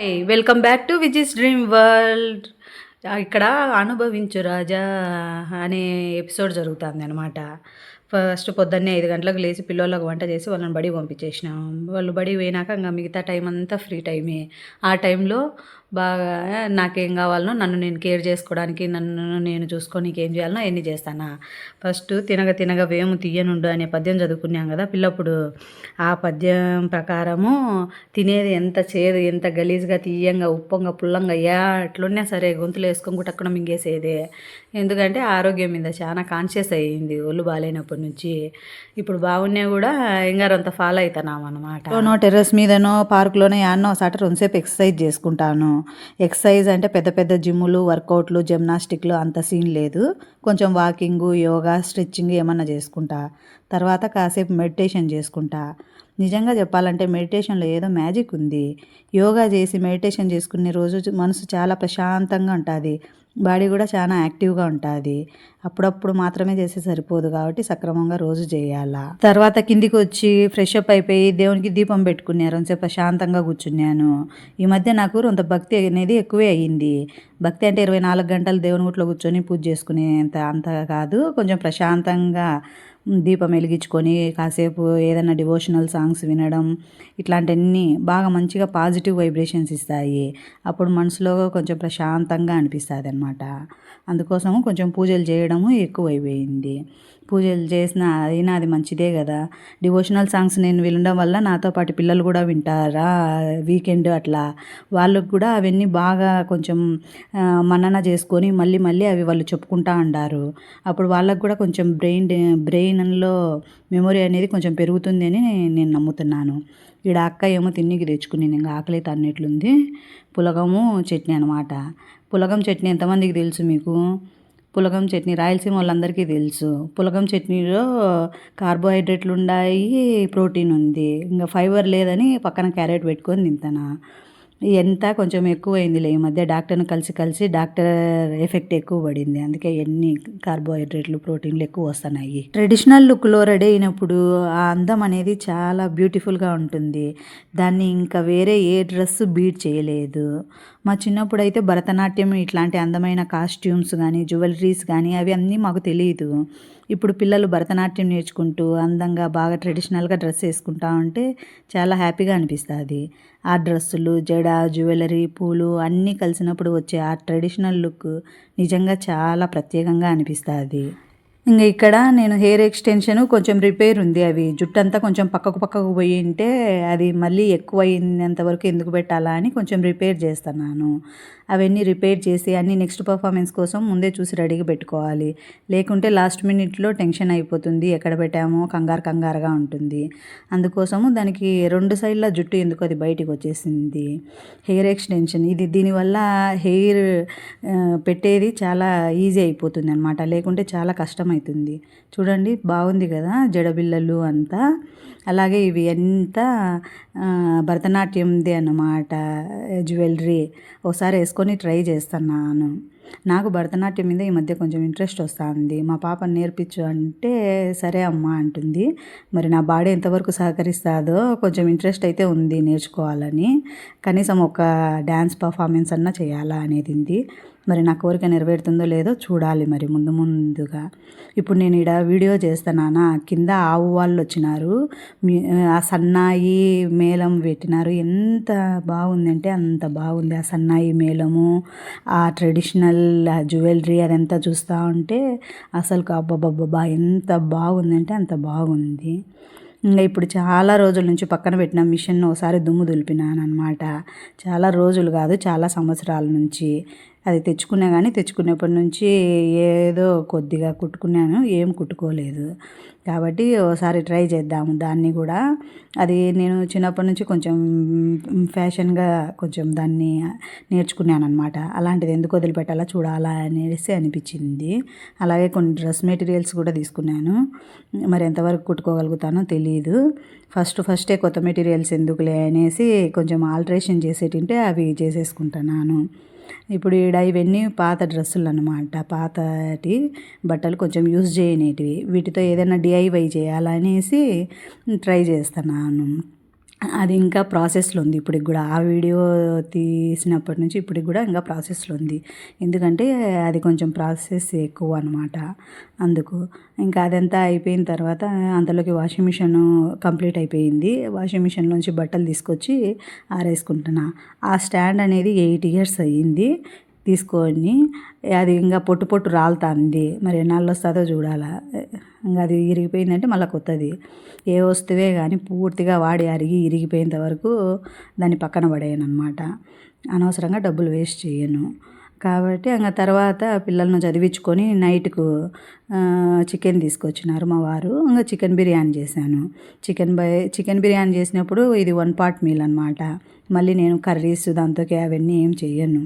Welcome back to Viji's dream world. ఇక్కడ 'అనుభవించు రాజా' అనే episode జరుగుతాందనమాట. First పొద్దున్నే 5 గంటలకు లేసి పిల్లోళ్ళకి వంట చేసి వాళ్ళని బడికి పంపించేసినాం. వాళ్ళు బడికి పోయినాక ఇంగ మిగతా టైం అంతా ఫ్రీ టైమే. ఆ టైంలో బాగా నాకేం కావాలనో నన్ను నేను కేర్ చేసుకోవడానికి, నన్ను నేను చూసుకోనీకి ఏం చేయాలనో అయన్నీ చేస్తానా. ఫస్ట్ 'తినగ తినగ వేము తీయనుండు' అనే పద్యం చదువుకున్నాం కదా పిల్లప్పుడు. ఆ పద్యం ప్రకారము తినేది ఎంత చేదు, ఎంత గలీజ్‌గా, తియ్యంగా, ఉప్పంగా, పుల్లంగా ఎట్లున్నా సరే గొంతులో ఏసుకొని గుటక్కన మింగేసేదే. ఎందుకంటే ఆరోగ్యం మీద చానా కాన్షియస్ అయ్యింది ఒళ్ళు బాలేనప్పటి నుంచి. ఇప్పుడు బాగున్నా గూడా ఇంగారంత ఫాలో అయితన్నామనమాట. టెర్రస్ మీదనో, పార్క్‌లోనో యాడనో ఓ సాట రొంసేపు ఎక్సర్సైజ్ చేసుకుంటాను. ఎక్సర్సైజ్ అంటే పెద్ద పెద్ద జిమ్ములు, వర్కౌట్లు, జిమ్నాస్టిక్‌లు అంత సీన్ లేదు. కొంచెం వాకింగు, యోగా, స్ట్రెచింగ్ ఏమన్నా చేసుకుంటా. తర్వాత కాసేపు మెడిటేషన్ చేసుకుంటా. నిజంగా చెప్పాలంటే మెడిటేషన్‌లో ఏదో మ్యాజిక్ ఉంది. యోగా చేసి మెడిటేషన్ చేసుకునే రోజు మనసు చాలా ప్రశాంతంగా ఉంటాది. బాడీ కూడా చాలా యాక్టివ్‌గా ఉంటాది. అప్పుడప్పుడు మాత్రమే చేస్తే సరిపోదు కాబట్టి సక్రమంగా రోజు చేయాల. తర్వాత కిందికొచ్చి ఫ్రెష్ అప్ అయిపోయి దేవునికి దీపం పెట్టుకున్నా. రొంసేపు ప్రశాంతంగా కూర్చున్నాను. ఈ మధ్య నాకు రొంత భక్తి అనేది ఎక్కువే అయ్యింది. భక్తి అంటే 24 గంటలు దేవుని గుట్లో కూర్చొని పూజ చేసుకునేంత అంత కాదు. కొంచెం ప్రశాంతంగా దీపం వెలిగించుకొని కాసేపు ఏదైనా డివోషనల్ సాంగ్స్ వినడం, ఇట్లాంటివన్నీ బాగా మంచిగా పాజిటివ్ వైబ్రేషన్స్ ఇస్తాయి. అప్పుడు మనసులో కొంచెం ప్రశాంతంగా అనిపిస్తదనమాట. అందుకోసము కొంచెం పూజలు చేయడము ఎక్కువైపోయింది. పూజలు చేసినా అయినా అది మంచిదే కదా! డివోషనల్ సాంగ్స్ నేను వినడం వల్ల నాతో పాటు పిల్లలు కూడా వింటారా వీకెండ్ అట్లా. వాళ్ళకి కూడా అవన్నీ బాగా కొంచెం మన్నన చేసుకొని మళ్ళీ మళ్ళీ అవి వాళ్ళు చెప్పుకుంటా ఉండారు. అప్పుడు వాళ్ళకి కూడా కొంచెం బ్రెయిన్‌లో మెమొరీ అనేది కొంచెం పెరుగుతుంది అని నేను నమ్ముతున్నాను. ఈడ అక్క ఏమో తిన్నీకి తెచ్చుకునింది. ఇంక ఆకలైతే అన్నట్లుంది. పులగము, చట్నీ అనమాట. పులగం చట్నీ ఎంతమందికి తెలుసు మీకు? పులగం చట్నీ రాయలసీమ వాళ్ళందరికీ తెలుసు. పులగం చట్నీలో కార్బోహైడ్రేట్లు ఉండాయి, ప్రోటీన్ ఉంది. ఇంక ఫైబర్ లేదని పక్కన క్యారెట్ పెట్టుకొని తింటానా. ఎంత కొంచెం ఎక్కువైందిలే ఈ మధ్య డాక్టర్‌ని కలిసి కలిసి డాక్టర్ ఎఫెక్ట్ ఎక్కువ పడింది. అందుకే ఇయన్నీ కార్బోహైడ్రేట్లు, ప్రోటీన్‌లు ఎక్కువ వస్తున్నాయి. ట్రెడిషనల్ లుక్‌లో రెడీ అయినప్పుడు ఆ అందం అనేది చాలా బ్యూటిఫుల్‌గా ఉంటుంది. దాన్ని ఇంకా వేరే ఏ డ్రెస్సు బీట్ చేయలేదు. మా చిన్నప్పుడైతే భరతనాట్యం ఇట్లాంటి అందమైన కాస్ట్యూమ్స్ గానీ, జ్యువెలరీస్ గానీ అవి అన్నీ మాకు తెలీదు. ఇప్పుడు పిల్లలు భరతనాట్యం నేర్చుకుంటూ అందంగా బాగా ట్రెడిషనల్‌గా డ్రెస్ ఏసుకుంటా ఉంటే చాలా హ్యాపీగా అనిపిస్తది. ఆ డ్రెస్సులు, జడ, జ్యువెలరీ, పూలు అన్నీ కలిసినప్పుడు వచ్చే ఆ ట్రెడిషనల్ లుక్ నిజంగా చాలా ప్రత్యేకంగా అనిపిస్తది. ఇంగ ఇక్కడ నేను హెయిర్ ఎక్స్‌టెన్షన్ కొంచెం రిపేర్ ఉంది. అవి జుట్టంతా కొంచెం పక్కకు పక్కకు పోయింటే అది మళ్ళీ ఎక్కువయినంత వరకు ఎందుకు పెట్టాలా అని కొంచెం రిపేర్ చేస్తన్నాను. అవన్నీ రిపేర్ చేసి అన్నీ నెక్స్ట్ పర్ఫార్మెన్స్ కోసం ముందే చూసి రెడీగా పెట్టుకోవాలి. లేకుంటే లాస్ట్ మినిట్‌లో టెన్షన్ అయిపోతుంది. ఎక్కడ పెట్టామో కంగారు కంగారుగా ఉంటుంది. అందుకోసము దానికి 2 సైడ్‌ల జుట్టు ఎందుకో అది బయటికొచ్చేసింది. హెయిర్ ఎక్స్‌టెన్షన్ దీనివల్ల హెయిర్ పెట్టేది చాలా ఈజీ అయిపోతుందనమాట. లేకుంటే చాలా కష్టమైతుంది. చూడండి బాగుంది కదా! జడబిళ్ళలు అంతా. అలాగే ఇవి అంతా భరతనాట్యందే అన్నమాట జ్యువెలరీ. ఓసారి ఏసుకొని ట్రై చేస్తన్నాను. నాకు భరతనాట్యం మీద ఈ మధ్య కొంచెం ఇంట్రెస్ట్ వస్తాంది. మా పాపని నేర్పించు అంటే, సరే అమ్మా అంటుంది. మరి నా బాడీ ఎంతవరకు సహకరిస్తాదో కొంచెం ఇంట్రెస్ట్ అయితే ఉంది నేర్చుకోవాలని. కనీసం ఒక డాన్స్ పర్ఫార్మెన్స్ అన్నా చేయాలా అనేది ఉంది. మరి నా కోరిక నెరవేరుతుందో లేదో చూడాలి మరి ముందు ముందుగా. ఇప్పుడు నేను ఈడ వీడియో చేస్తన్నానా, కింద ఆవు వాళ్ళొచ్చినారు. ఆ సన్నాయి మేళం పెట్టినారు. ఎంత బాగుందంటే అంత బాగుంది. ఆ సన్నాయి మేళము, ఆ ట్రెడిషనల్ జ్యువెలరీ అదంతా చూస్తూ ఉంటే అసలుకు అబ్బబ్బబ్బబ్బా! ఎంత బాగుందంటే అంత బాగుంది. ఇంగ ఇప్పుడు చాలా రోజుల నుంచి పక్కన పెట్టిన మిషన్‌ని ఒకసారి దుమ్ము దులిపినాననమాట. చాలా రోజులు కాదు, చాలా సంవత్సరాల నుంచి. అది తెచ్చుకున్నా గానీ తెచ్చుకున్నప్పటి నుంచి ఏదో కొద్దిగా కుట్టుకున్నాను. ఏం కుట్టుకోలేదు. కాబట్టి ఓసారి ట్రై చేద్దాము దాన్ని గూడా. అది నేను చిన్నప్పటి నుంచి కొంచెం ఫ్యాషన్‌గా కొంచెం దాన్ని నేర్చుకున్నాననమాట. అలాంటిది ఎందుకు వదిలిపెట్టాలా చూడాలా అనేసి అనిపించింది. అలాగే కొన్ని డ్రెస్ మెటీరియల్స్ కూడా తీసుకున్నాను. మరి ఎంతవరకు కుట్టుకోగలుగుతానో తెలీదు. ఫస్టే కొత్త మెటీరియల్స్ ఎందుకులే అనేసి కొంచెం ఆల్టరేషన్ చేసేటింటే అవి చేసేసుకుంటున్నాను. ఇప్పుడు ఈడ ఇవన్నీ పాత డ్రెస్సులనమాట. పాతటి బట్టలు కొంచెం యూజ్ చేయనిటివి. వీటితో ఏదైనా డీఐవై చేయాలనేసి ట్రై చేస్తున్నాను. అది ఇంకా ప్రాసెస్లో ఉంది ఇప్పటికి కూడా. ఆ వీడియో తీసినప్పటి నుంచి ఇప్పటికి కూడా ఇంకా ప్రాసెస్లో ఉంది. ఎందుకంటే అది కొంచెం ప్రాసెస్ ఎక్కువ అనమాట. అందుకు ఇంకా అదంతా అయిపోయిన తర్వాత అంతలోకి వాషింగ్ మిషన్ కంప్లీట్ అయిపోయింది. వాషింగ్ మిషన్లోంచి బట్టలు తీసుకొచ్చి ఆరేసుకుంటున్నా. ఆ స్టాండ్ అనేది 8 ఇయర్స్ అయ్యింది తీసుకొని. అది ఇంకా పొట్టు పొట్టు రాలుతుంది. మరి ఎన్నాళ్ళు వస్తుందో చూడాలా. ఇంకా అది ఇరిగిపోయిందంటే మళ్ళీ కొత్తది. ఏ వస్తువే కానీ పూర్తిగా వాడి అరిగి ఇరిగిపోయేంత వరకు దాన్ని పక్కన పడేయను అనమాట. అనవసరంగా డబ్బులు వేస్ట్ చేయను. కాబట్టి ఇంకా తర్వాత పిల్లలను చదివించుకొని నైట్కు చికెన్ తీసుకొచ్చినారు మా వారు. ఇంకా చికెన్ బిర్యానీ చేశాను. చికెన్ బిర్యానీ చేసినప్పుడు ఇది 1 పాట్ మీల్ అనమాట. మళ్ళీ నేను కర్రీస్ దాంతోకి అవన్నీ ఏం చెయ్యను.